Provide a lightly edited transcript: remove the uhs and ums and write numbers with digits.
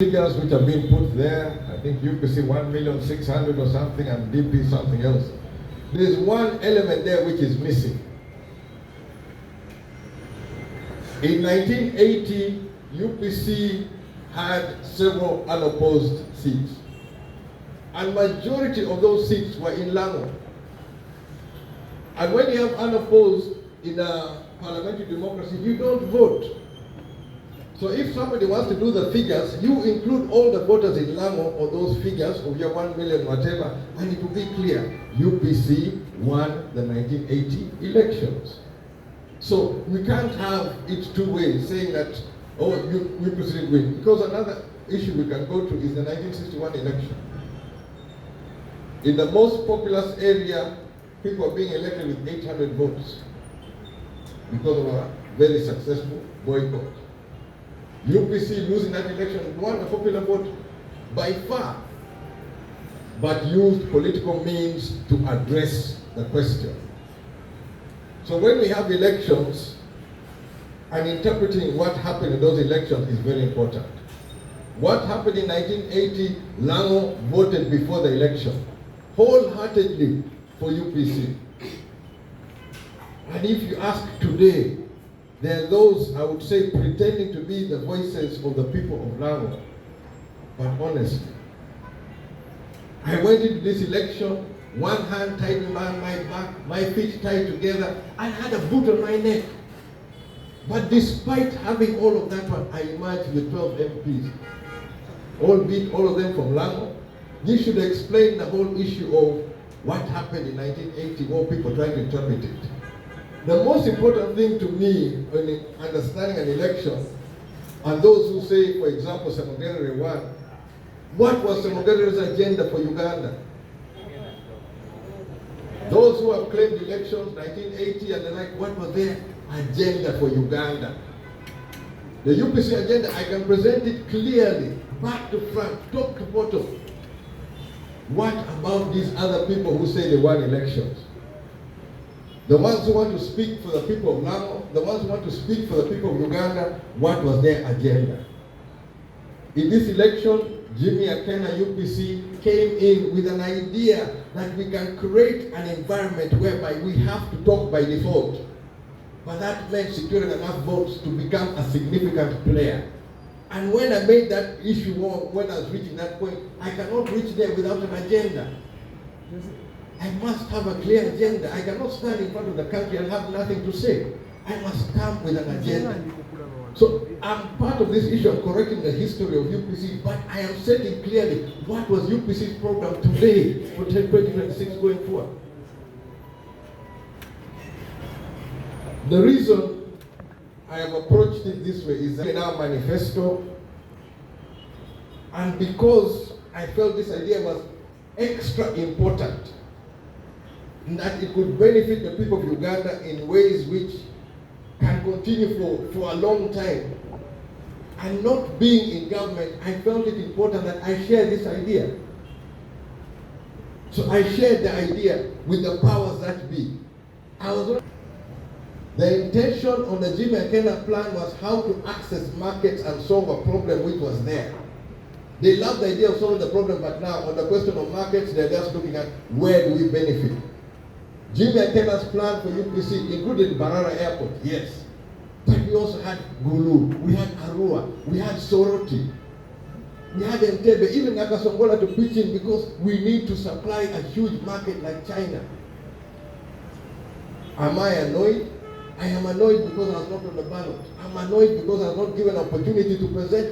figures which have been put there. I think UPC 1,600,000 or something and DP something else. There's one element there which is missing. In 1980, UPC had several unopposed seats. And majority of those seats were in Lamu. And when you have unopposed in a parliamentary democracy, you don't vote. So if somebody wants to do the figures, you include all the voters in Lamu or those figures of your 1 million whatever, and it will be clear. UPC won the 1980 elections. So we can't have it two ways, saying that, oh, UPC did win. Because another issue we can go to is the 1961 election. In the most populous area, people are being elected with 800 votes because of a very successful boycott. UPC losing that election won a popular vote by far, but used political means to address the question. So when we have elections, and interpreting what happened in those elections is very important. What happened in 1980, Lamu voted before the election, wholeheartedly for UPC. And if you ask today, there are those, I would say, pretending to be the voices of the people of Lamu. But honestly, I went into this election, one hand tied behind my back, my feet tied together. I had a boot on my neck. But despite having all of that one, I emerged with 12 MPs. Albeit all of them from Lamu. You should explain the whole issue of what happened in 1980, more people trying to interpret it. The most important thing to me when understanding an election, and those who say, for example, Semogerere won, what was Semogerere's agenda for Uganda? Those who have claimed elections 1980 and the like, what was their agenda for Uganda? The UPC agenda, I can present it clearly, back to front, top to bottom. What about these other people who say they won elections? The ones who want to speak for the people of Lamu, the ones who want to speak for the people of Uganda, what was their agenda? In this election, Jimmy Akena UPC came in with an idea that we can create an environment whereby we have to talk by default. But that meant securing enough votes to become a significant player. And when I made that issue, when I was reaching that point, I cannot reach there without an agenda. I must have a clear agenda. I cannot stand in front of the country and have nothing to say. I must come with an agenda. So I'm part of this issue of correcting the history of UPC, but I am setting clearly what was UPC's program today for 2026 going forward. The reason I have approached it this way is in our manifesto, and because I felt this idea was extra important, that it could benefit the people of Uganda in ways which can continue for a long time. And not being in government, I felt it important that I share this idea. So I shared the idea with the powers that be. The intention on the Jimmy Akena plan was how to access markets and solve a problem which was there. They love the idea of solving the problem, but now on the question of markets, they're just looking at where do we benefit. Jimmy Akena's plan for UPC included Barara Airport, yes. But we also had Gulu, we had Arua, we had Soroti, we had Entebbe, even Nakasongola to pitch in because we need to supply a huge market like China. Am I annoyed? I am annoyed because I was not on the ballot. I'm annoyed because I was not given an opportunity to present